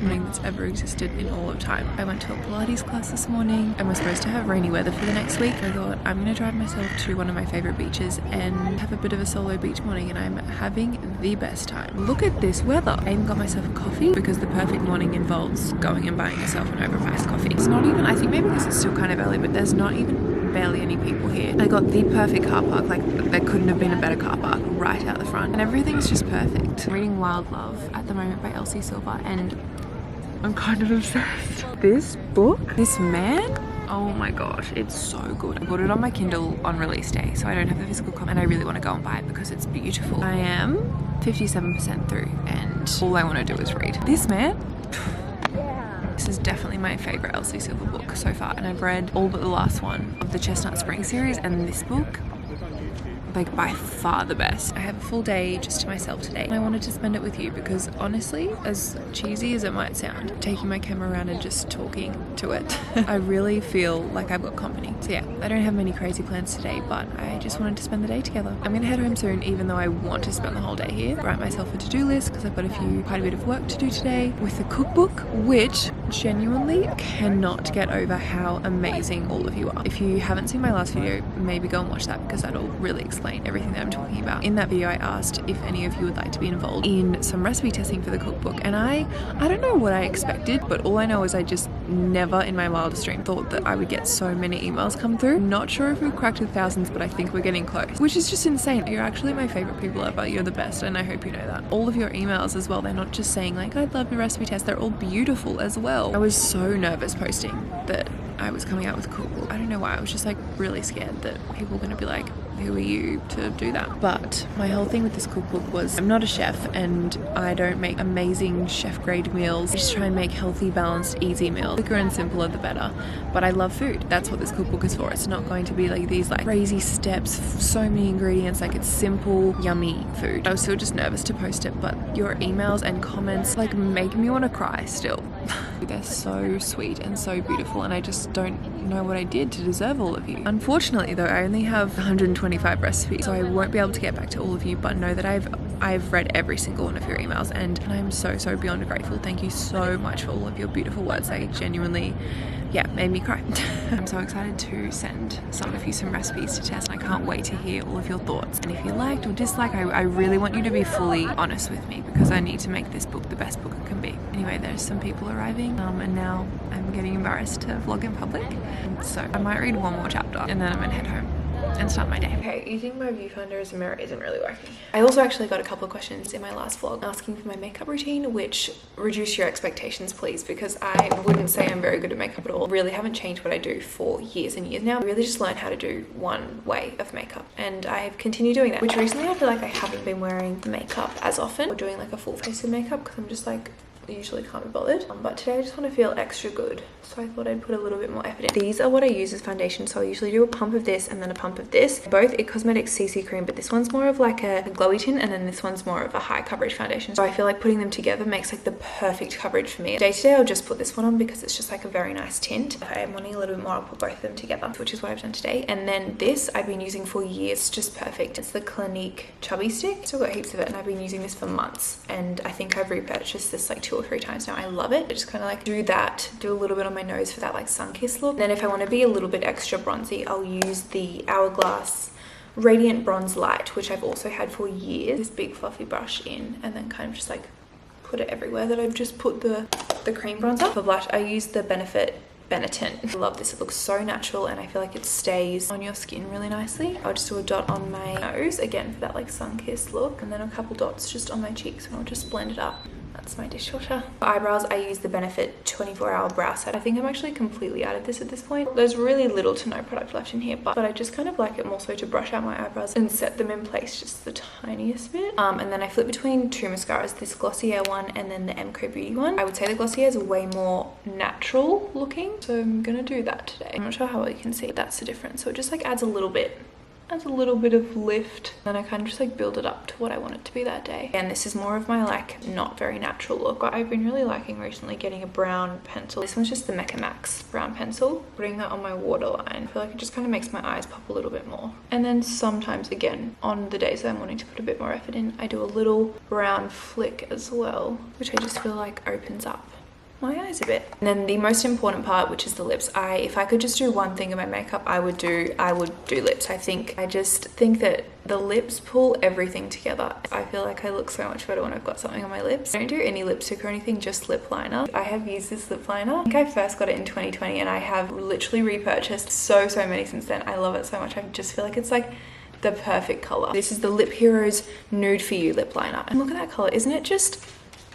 morning that's ever existed in all of time. I went to a Pilates class this morning and we're supposed to have rainy weather for the next week. I thought I'm going to drive myself to one of my favorite beaches and have a bit of a solo beach morning, and I'm having the best time. Look at this weather. I even got myself a coffee because the perfect morning involves going and buying yourself an overpriced coffee. It's not even, I think maybe because it's still kind of early, but there's not even barely any people here. I got the perfect car park, like there couldn't have been a better car park right out the front, and everything's just perfect. I'm reading Wild Love at the moment by Elsie Silver and I'm kind of obsessed. This book, this man, oh my gosh, it's so good. I bought it on my Kindle on release day, so I don't have the physical copy, and I really want to go and buy it because it's beautiful. I am 57% through and all I want to do is read. This man, this is definitely my favorite Elsie Silver book so far, and I've read all but the last one of the Chestnut Spring series, and this book, like by far the best. I have a full day just to myself today and I wanted to spend it with you because honestly, as cheesy as it might sound, taking my camera around and just talking to it, I really feel like I've got company. So yeah, I don't have many crazy plans today, but I just wanted to spend the day together. I'm gonna head home soon, even though I want to spend the whole day here. Write myself a to-do list because I've got quite a bit of work to do today with the cookbook, which genuinely cannot get over how amazing all of you are. If you haven't seen my last video, maybe go and watch that because that'll really explain everything that I'm talking about. In that video I asked if any of you would like to be involved in some recipe testing for the cookbook, and I don't know what I expected, but all I know is I just never in my wildest dream thought that I would get so many emails come through. Not sure if we've cracked the thousands, but I think we're getting close, which is just insane. You're actually my favorite people ever. You're the best, and I hope you know that. All of your emails as well, they're not just saying like I'd love the recipe test, they're all beautiful as well. I was so nervous posting that I was coming out with a cookbook. I don't know why. I was just like really scared that people were going to be like, who are you to do that? But my whole thing with this cookbook was I'm not a chef and I don't make amazing chef grade meals. I just try and make healthy, balanced, easy meals. Quicker and simpler the better. But I love food. That's what this cookbook is for. It's not going to be like these like crazy steps, so many ingredients. Like it's simple, yummy food. I was still just nervous to post it, but your emails and comments like make me want to cry still. They're so sweet and so beautiful, and I just don't know what I did to deserve all of you. Unfortunately though, I only have 125 recipes, so I won't be able to get back to all of you, but know that I've read every single one of your emails, and I'm so beyond grateful. Thank you so much for all of your beautiful words. They genuinely, yeah, made me cry. I'm so excited to send some of you some recipes to test, and I can't wait to hear all of your thoughts. And if you liked or disliked, I really want you to be fully honest with me because I need to make this book the best book it can be. Anyway, there's some people arriving and now I'm getting embarrassed to vlog in public. So I might read one more chapter and then I'm gonna head home and start my day. Okay, using my viewfinder as a mirror isn't really working. I also actually got a couple of questions in my last vlog asking for my makeup routine, which reduce your expectations please, because I wouldn't say I'm very good at makeup at all. Really haven't changed what I do for years and years now. I really just learned how to do one way of makeup and I've continued doing that, which recently I feel like I haven't been wearing makeup as often or doing like a full face of makeup because I'm just like usually can't be bothered, but today I just want to feel extra good, so I thought I'd put a little bit more effort in. These are what I use as foundation, so I usually do a pump of this and then a pump of this, both It Cosmetics CC cream, but this one's more of like a glowy tint and then this one's more of a high coverage foundation, so I feel like putting them together makes like the perfect coverage for me. Day to day I'll just put this one on because it's just like a very nice tint. If I'm wanting a little bit more, I'll put both of them together, which is what I've done today. And then this I've been using for years. It's just perfect. It's the Clinique Chubby Stick. Still got heaps of it and I've been using this for months, and I think I've repurchased this like 2 or 3 times now. I love it. I just kind of like do a little bit on my nose for that like sun-kissed look. And then if I want to be a little bit extra bronzy, I'll use the Hourglass Radiant Bronze Light, which I've also had for years. This big fluffy brush in and then kind of just like put it everywhere that I've just put the cream bronzer. For blush I use the Benefit Benetint. I love this. It looks so natural and I feel like it stays on your skin really nicely. I'll just do a dot on my nose again for that like sun-kissed look, and then a couple dots just on my cheeks, and I'll just blend it up. That's my dishwasher. For eyebrows, I use the Benefit 24-hour brow set. I think I'm actually completely out of this at this point. There's really little to no product left in here, but I just kind of like it more so to brush out my eyebrows and set them in place just the tiniest bit. And then I flip between 2 mascaras, this Glossier one and then the MCO Beauty one. I would say the Glossier is way more natural looking, so I'm gonna do that today. I'm not sure how well you can see, but that's the difference. So it just like adds a little bit of lift, then I kind of just like build it up to what I want it to be that day. And this is more of my like not very natural look. I've been really liking recently getting a brown pencil. This one's just the Mecca Max brown pencil, putting that on my waterline. I feel like it just kind of makes my eyes pop a little bit more. And then sometimes again on the days that I'm wanting to put a bit more effort in, I do a little brown flick as well, which I just feel like opens up my eyes a bit. And then the most important part, which is the lips. If I could just do one thing in my makeup, I would do lips. I just think that the lips pull everything together. I feel like I look so much better when I've got something on my lips. I don't do any lipstick or anything, just lip liner. I have used this lip liner. I think I first got it in 2020 and I have literally repurchased so many since then. I love it so much. I just feel like it's like the perfect color. This is the Lip Heroes Nude For You lip liner. And look at that color. Isn't it just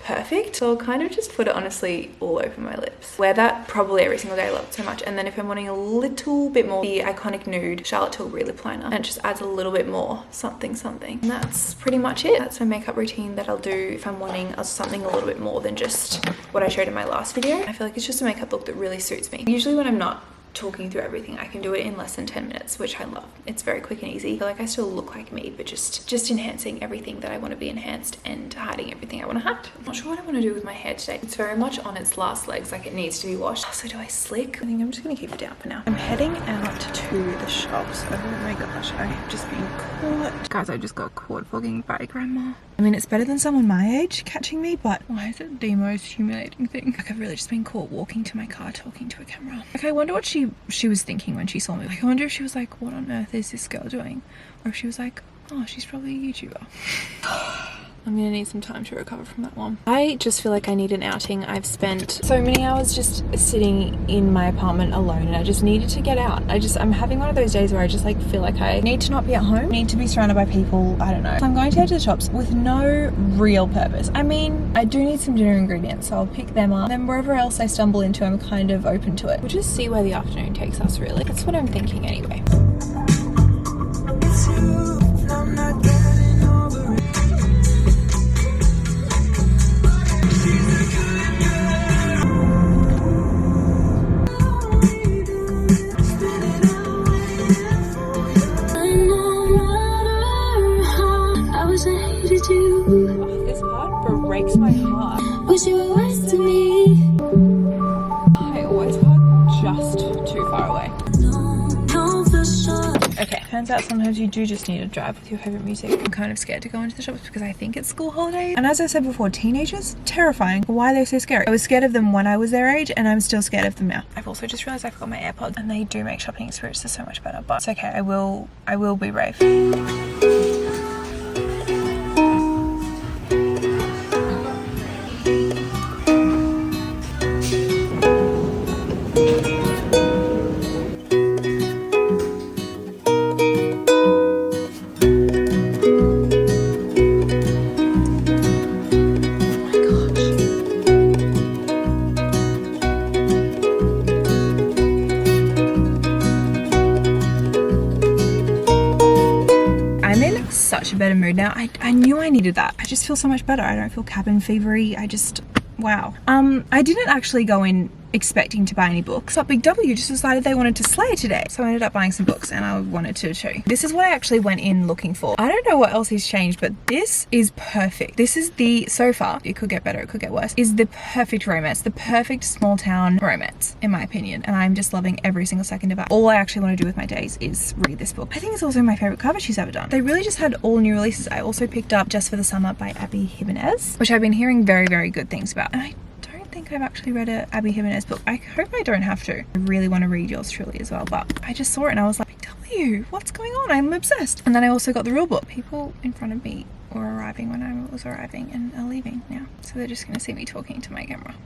perfect? So I'll kind of just put it honestly all over my lips. Wear that probably every single day. I love it so much. And then if I'm wanting a little bit more, the Iconic Nude Charlotte Tilbury lip liner, and it just adds a little bit more something. And that's pretty much it. That's my makeup routine that I'll do if I'm wanting something a little bit more than just what I showed in my last video. I feel like it's just a makeup look that really suits me. Usually when I'm not talking through everything, I can do it in less than 10 minutes, which I love. It's very quick and easy. I feel like I still look like me, but just enhancing everything that I want to be enhanced and hiding everything I want to hide. I'm not sure what I want to do with my hair today. It's very much on its last legs, like it needs to be washed. Also, do I slick? I think I'm just gonna keep it down for now. I'm heading out to the shops. Oh my gosh, I have just been caught. Guys, I just got caught vlogging by grandma. I mean, it's better than someone my age catching me, but why is it the most humiliating thing? Like, I've really just been caught walking to my car talking to a camera. Like, I wonder what she was thinking when she saw me. Like, I wonder if she was like, what on earth is this girl doing? Or if she was like, oh, she's probably a YouTuber. I'm gonna need some time to recover from that one. I just feel like I need an outing. I've spent so many hours just sitting in my apartment alone and I just needed to get out. I'm having one of those days where I just like feel like I need to not be at home. I need to be surrounded by people. I don't know. So I'm going to head to the shops with no real purpose. I mean, I do need some dinner ingredients, so I'll pick them up. Then wherever else I stumble into, I'm kind of open to it. We'll just see where the afternoon takes us, really. That's what I'm thinking anyway. It's you, I'm not getting over it. Oh, this part breaks my heart. Wish you were west to me. I always park just too far away. No, for sure. Okay, turns out sometimes you do just need to drive with your favorite music. I'm kind of scared to go into the shops because I think it's school holidays. And as I said before, teenagers, terrifying. Why are they so scary? I was scared of them when I was their age and I'm still scared of them now. I've also just realized I forgot my AirPods and they do make shopping experiences so much better, but it's okay. I will be brave. Such a better mood now. I knew I needed that. I just feel so much better. I don't feel cabin fevery. Wow. I didn't actually go in expecting to buy any books, but Big W just decided they wanted to slay today. So I ended up buying some books and I wanted to too. This is what I actually went in looking for. I don't know what else has changed, but this is perfect. This is so far, it could get better, it could get worse, is the perfect romance, the perfect small town romance, in my opinion. And I'm just loving every single second of it. All I actually want to do with my days is read this book. I think it's also my favorite cover she's ever done. They really just had all new releases. I also picked up Just for the Summer by Abby Jimenez, which I've been hearing very, very good things about. And I think I've actually read a Abby Jimenez book. I hope I don't have to. I really want to read yours truly as well, but I just saw it and I was like, W, what's going on? I'm obsessed. And then I also got the real book. People in front of me were arriving when I was arriving and are leaving now, so they're just gonna see me talking to my camera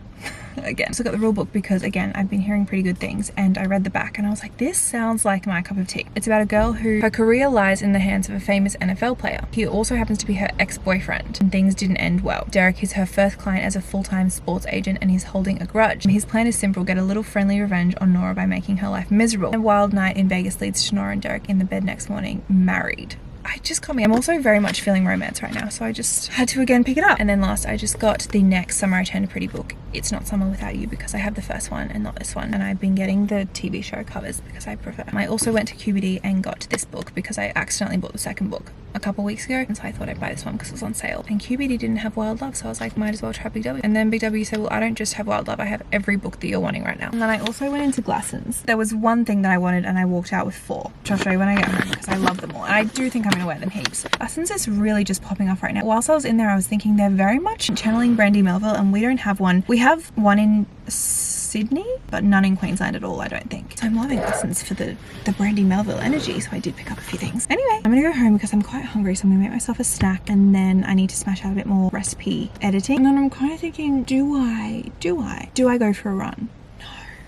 again. So I got the real book because, again, I've been hearing pretty good things, and I read the back and I was like, this sounds like my cup of tea. It's about a girl who her career lies in the hands of a famous NFL player. He also happens to be her ex-boyfriend, and things didn't end well. Derek is her first client as a full-time sports agent, and he's holding a grudge. His plan is simple: get a little friendly revenge on Nora by making her life miserable. A wild night in Vegas leads to Nora and Derek in the bed next morning, married. I just got me. I'm also very much feeling romance right now, so I just had to again pick it up. And then last, I just got the next Summer I Turned a Pretty book. It's Not Summer Without You, because I have the first one and not this one. And I've been getting the TV show covers because I prefer. I also went to QBD and got this book because I accidentally bought the second book a couple weeks ago, and so I thought I'd buy this one because it was on sale. And QBD didn't have Wild Love, so I was like, might as well try Big W. And then Big W said, well, I don't just have Wild Love, I have every book that you're wanting right now. And then I also went into Glassons. There was one thing that I wanted and I walked out with 4, which I'll show you when I get home because I love them all. And I do think I'm gonna wear them heaps. Essence is really just popping off right now. Whilst I was in there, I was thinking they're very much channeling Brandy Melville, and we don't have one. We have one in Sydney, but none in Queensland at all, I don't think. So I'm loving Essence for the Brandy Melville energy, so I did pick up a few things. Anyway, I'm gonna go home because I'm quite hungry, so I'm gonna make myself a snack, and then I need to smash out a bit more recipe editing. And then I'm kind of thinking, do I go for a run?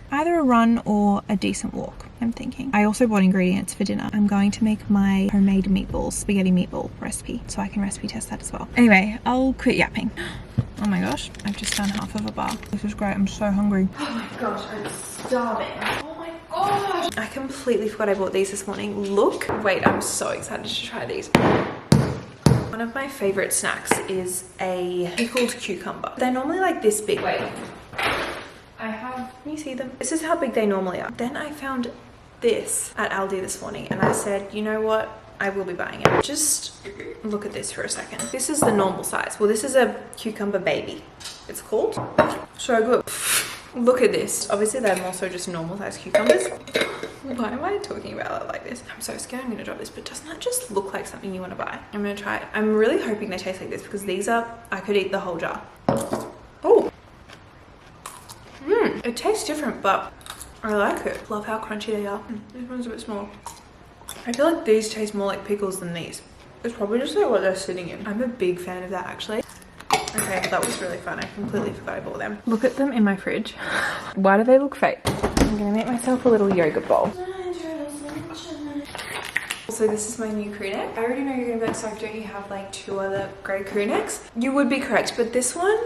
Either a run or a decent walk, I'm thinking. I also bought ingredients for dinner. I'm going to make my homemade meatballs, spaghetti meatball recipe, so I can recipe test that as well. Anyway, I'll quit yapping. Oh my gosh, I've just done half of a bar. This is great, I'm so hungry. Oh my gosh, I'm starving. Oh my gosh. I completely forgot I bought these this morning. Look, wait, I'm so excited to try these. One of my favorite snacks is a pickled cucumber. They're normally like this big. Wait. Can you see them? This is how big they normally are. Then I found this at Aldi this morning and I said, you know what? I will be buying it. Just look at this for a second. This is the normal size. Well, this is a cucumber baby, it's called. So good. Look at this. Obviously, they're also just normal size cucumbers. Why am I talking about it like this? I'm so scared I'm gonna drop this, but doesn't that just look like something you want to buy? I'm gonna try it. I'm really hoping they taste like this because these are, I could eat the whole jar. Oh. It tastes different, but I like it. Love how crunchy they are. This one's a bit small. I feel like these taste more like pickles than these. It's probably just like what they're sitting in. I'm a big fan of that actually. Okay, that was really fun. I completely forgot I bought them. Look at them in my fridge. Why do they look fake? I'm gonna make myself a little yogurt bowl. So this is my new crew neck. I already know you're gonna be like, so don't you have like 2 other grey crew necks? You would be correct, but this one,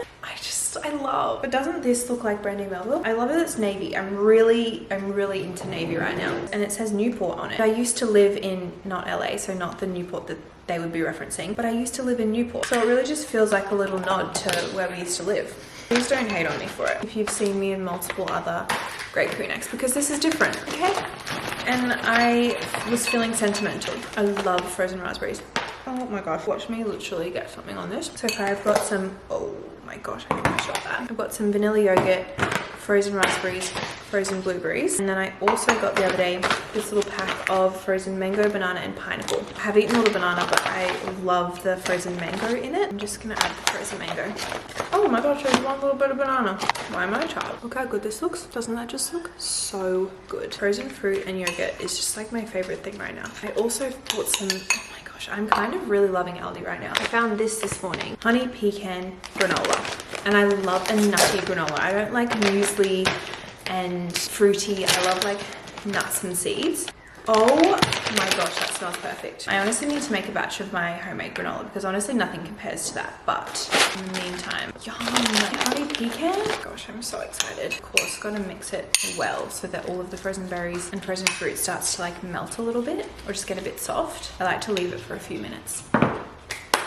I love. But doesn't this look like Brandy Melville? I love that it's navy. I'm really into navy right now. And it says Newport on it. I used to live in, not LA, so not the Newport that they would be referencing, but I used to live in Newport. So it really just feels like a little nod to where we used to live. Please don't hate on me for it if you've seen me in multiple other grey crew necks, because this is different, okay? And I was feeling sentimental. I love frozen raspberries. Oh my gosh, watch me literally get something on this. So far I've got some, oh my gosh, I think I shot that. I've got some vanilla yogurt, frozen raspberries, frozen blueberries. And then I also got the other day this little pack of frozen mango, banana and pineapple. I have eaten all the banana, but I love the frozen mango in it. I'm just gonna add the frozen mango. Oh my gosh, there's one little bit of banana. Why am I a child? Look how good this looks. Doesn't that just look so good? Frozen fruit and yogurt is just like my favorite thing right now. I also bought some, oh my gosh, I'm kind of really loving Aldi right now. I found this morning, honey pecan granola. And I love a nutty granola. I don't like muesli and fruity. I love like nuts and seeds. Oh my gosh, that smells perfect. I honestly need to make a batch of my homemade granola because honestly nothing compares to that. But in the meantime, yum, honey pecan. Gosh, I'm so excited. Of course, gotta mix it well so that all of the frozen berries and frozen fruit starts to like melt a little bit or just get a bit soft. I like to leave it for a few minutes.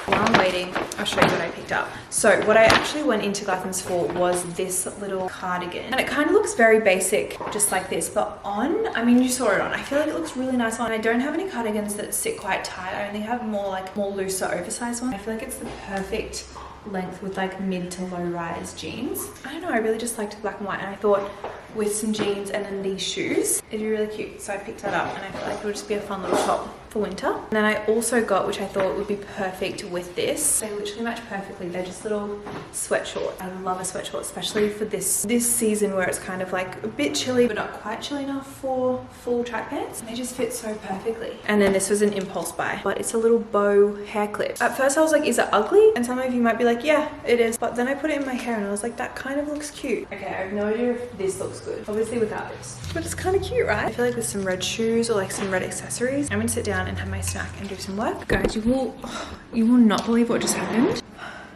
While I'm waiting, I'll show you what I picked up. So what I actually went into Glassons for was this little cardigan. And it kind of looks very basic, just like this, but on, I mean, you saw it on. I feel like it looks really nice on. I don't have any cardigans that sit quite tight. I only have more looser, oversized ones. I feel like it's the perfect length with like mid to low rise jeans. I don't know, I really just liked the black and white, and I thought with some jeans and then these shoes, it'd be really cute. So I picked that up and I feel like it would just be a fun little top for winter. And then I also got, which I thought would be perfect with this. They literally match perfectly. They're just little sweatshorts. I love a sweatshirt, especially for this season where it's kind of like a bit chilly, but not quite chilly enough for full track pants. They just fit so perfectly. And then this was an impulse buy, but it's a little bow hair clip. At first I was like, is it ugly? And some of you might be like, yeah, it is. But then I put it in my hair and I was like, that kind of looks cute. Okay, I have no idea if this looks good. Obviously without this. But it's kind of cute, right? I feel like with some red shoes or like some red accessories, I'm gonna sit down and have my snack and do some work. Guys, you will not believe what just happened.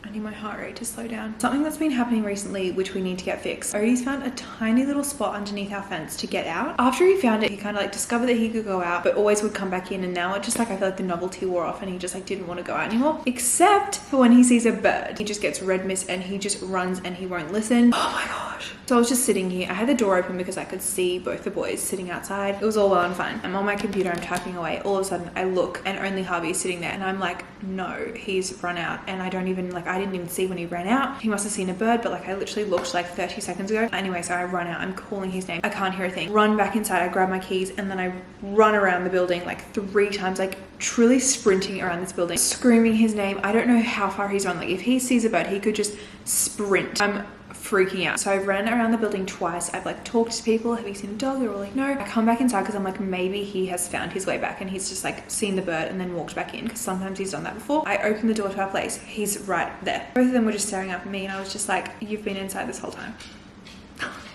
I need my heart rate to slow down. Something that's been happening recently, which we need to get fixed. Odie's found a tiny little spot underneath our fence to get out. After he found it, he kind of like discovered that he could go out, but always would come back in. And now it just like, I feel like the novelty wore off and he just like didn't want to go out anymore. Except for when he sees a bird. He just gets red mist and he just runs and he won't listen. Oh my God. gosh. So I was just sitting here. I had the door open because I could see both the boys sitting outside. It was all well and fine. I'm on my computer, I'm typing away. All of a sudden I look and only Harvey is sitting there, and I'm like, no, he's run out. And I don't even, like, I didn't even see when he ran out. He must have seen a bird, but like I literally looked like 30 seconds ago. Anyway, so I run out, I'm calling his name. I can't hear a thing. Run back inside, I grab my keys, and then I run around the building like 3 times, like truly sprinting around this building, screaming his name. I don't know how far he's run. Like if he sees a bird, he could just sprint. I'm freaking out. So I ran around the building twice. I've like talked to people, have you seen a dog? They're all like, no. I come back inside because I'm like, maybe he has found his way back and he's just like seen the bird and then walked back in, because sometimes he's done that before. I opened the door to our place. He's right there. Both of them were just staring up at me, and I was just like, you've been inside this whole time.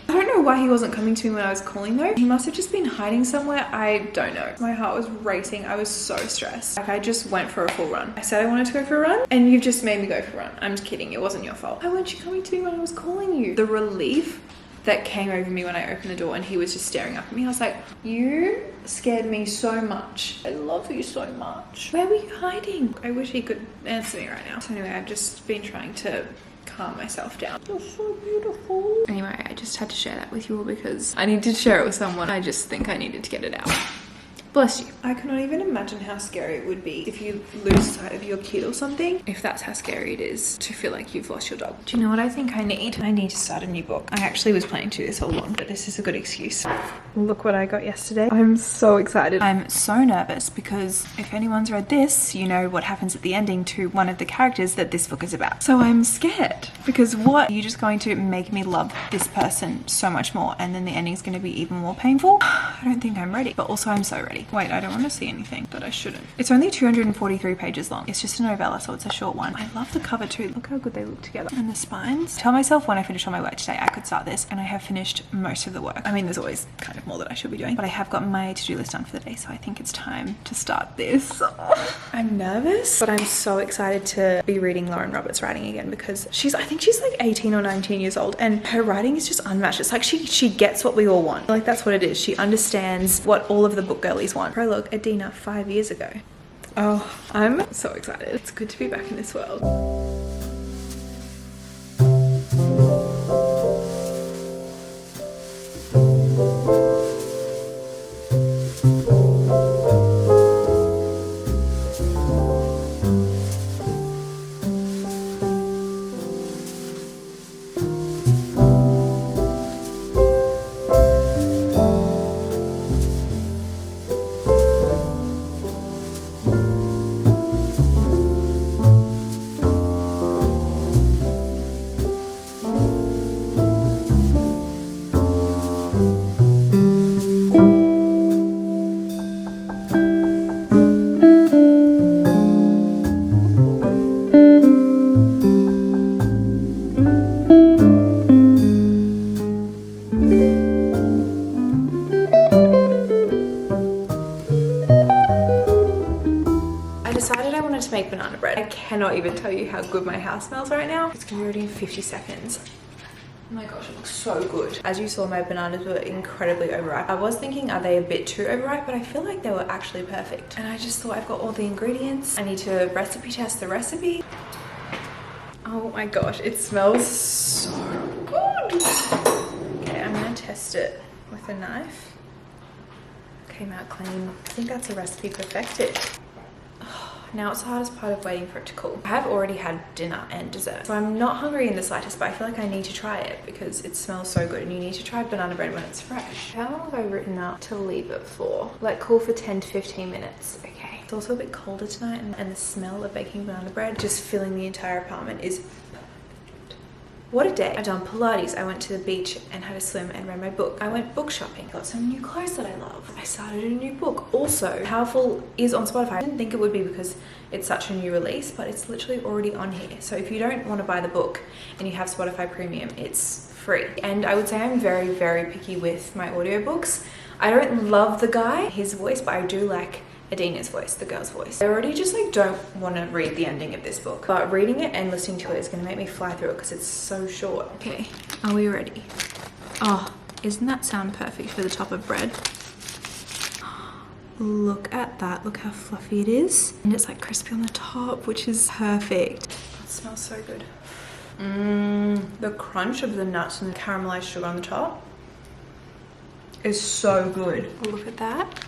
I don't know why he wasn't coming to me when I was calling though. He must have just been hiding somewhere. I don't know. My heart was racing. I was so stressed. Like I just went for a full run. I said I wanted to go for a run and you've just made me go for a run. I'm just kidding. It wasn't your fault. Why weren't you coming to me when I was calling you? The relief that came over me when I opened the door and he was just staring up at me. I was like, you scared me so much. I love you so much. Where were you hiding? I wish he could answer me right now. So anyway, I've just been trying to calm myself down. You're so beautiful. Anyway, I just had to share that with you all because I needed to share it with someone. I just think I needed to get it out. Bless you. I cannot even imagine how scary it would be if you lose sight of your kid or something. If that's how scary it is to feel like you've lost your dog. Do you know what I think I need? I need to start a new book. I actually was planning to do this all along, but this is a good excuse. Look what I got yesterday. I'm so excited. I'm so nervous because if anyone's read this, you know what happens at the ending to one of the characters that this book is about. So I'm scared because what? You're just going to make me love this person so much more, and then the ending's going to be even more painful. I don't think I'm ready, but also I'm so ready. Wait, I don't want to see anything, but I shouldn't. It's only 243 pages long. It's just a novella, so it's a short one. I love the cover too. Look how good they look together. And the spines. Tell myself when I finish all my work today, I could start this, and I have finished most of the work. I mean, there's always kind of more that I should be doing, but I have gotten my to-do list done for the day, so I think it's time to start this. I'm nervous, but I'm so excited to be reading Lauren Roberts' writing again because I think she's like 18 or 19 years old, and her writing is just unmatched. It's like she gets what we all want. Like that's what it is. She understands what all of the book girlies want. Prologue, Adina, 5 years ago. Oh, I'm so excited. It's good to be back in this world. Make banana bread. I cannot even tell you how good my house smells right now. It's gonna be ready in 50 seconds. Oh my gosh, it looks so good. As you saw, my bananas were incredibly overripe. I was thinking, are they a bit too overripe? But I feel like they were actually perfect. And I just thought I've got all the ingredients. I need to recipe test the recipe. Oh my gosh, it smells so good. Okay, I'm gonna test it with a knife. Came out clean. I think that's a recipe perfected. Now it's the hardest part of waiting for it to cool. I have already had dinner and dessert, so I'm not hungry in the slightest, but I feel like I need to try it because it smells so good, and you need to try banana bread when it's fresh. How long have I written up to leave it for? Let cool for 10 to 15 minutes. Okay. It's also a bit colder tonight, and the smell of baking banana bread just filling the entire apartment is what a day. I've done Pilates, I went to the beach and had a swim and read my book. I went book shopping, got some new clothes that I love. I started a new book. Also, Powerful is on Spotify. I didn't think it would be because it's such a new release, but it's literally already on here. So if you don't want to buy the book and you have Spotify Premium, it's free. And I would say I'm very, very picky with my audiobooks. I don't love the guy, his voice, but I do like Adina's voice, the girl's voice. I already just like don't want to read the ending of this book, but reading it and listening to it is going to make me fly through it because it's so short. Okay, are we ready? Oh, isn't that sound perfect for the top of bread? Look at that, look how fluffy it is. And it's like crispy on the top, which is perfect. It smells so good. The crunch of the nuts and the caramelized sugar on the top is so good. Look at that.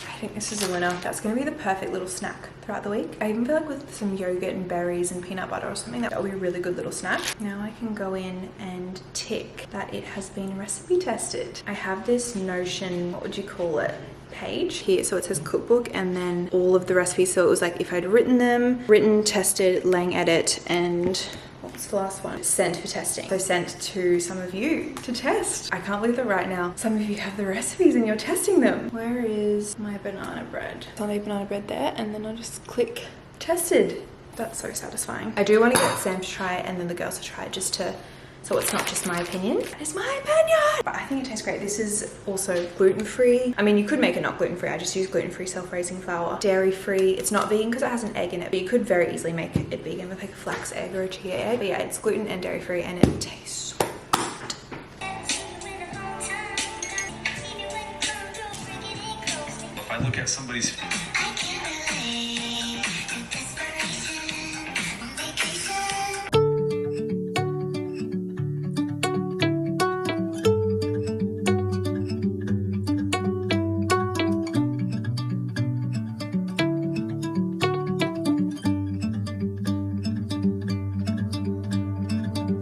I think this is a winner. That's going to be the perfect little snack throughout the week. I even feel like with some yogurt and berries and peanut butter or something, that will be a really good little snack. Now I can go in and tick that it has been recipe tested. I have this Notion, what would you call it, page here. So it says cookbook and then all of the recipes. So it was like if I'd written them, tested, Lang edit, and what's the last one? Sent for testing. So sent to some of you to test. I can't believe that right now some of you have the recipes and you're testing them. Where is my banana bread? I'll leave banana bread there and then I'll just click tested. That's so satisfying. I do want to get Sam to try it and then the girls to try it just to, so it's not just my opinion. It's my opinion! But I think it tastes great. This is also gluten-free. I mean, you could make it not gluten-free. I just use gluten-free self-raising flour. Dairy-free. It's not vegan because it has an egg in it, but you could very easily make it vegan with like a flax egg or a chia egg. But yeah, it's gluten and dairy-free and it tastes so good. If I look at somebody's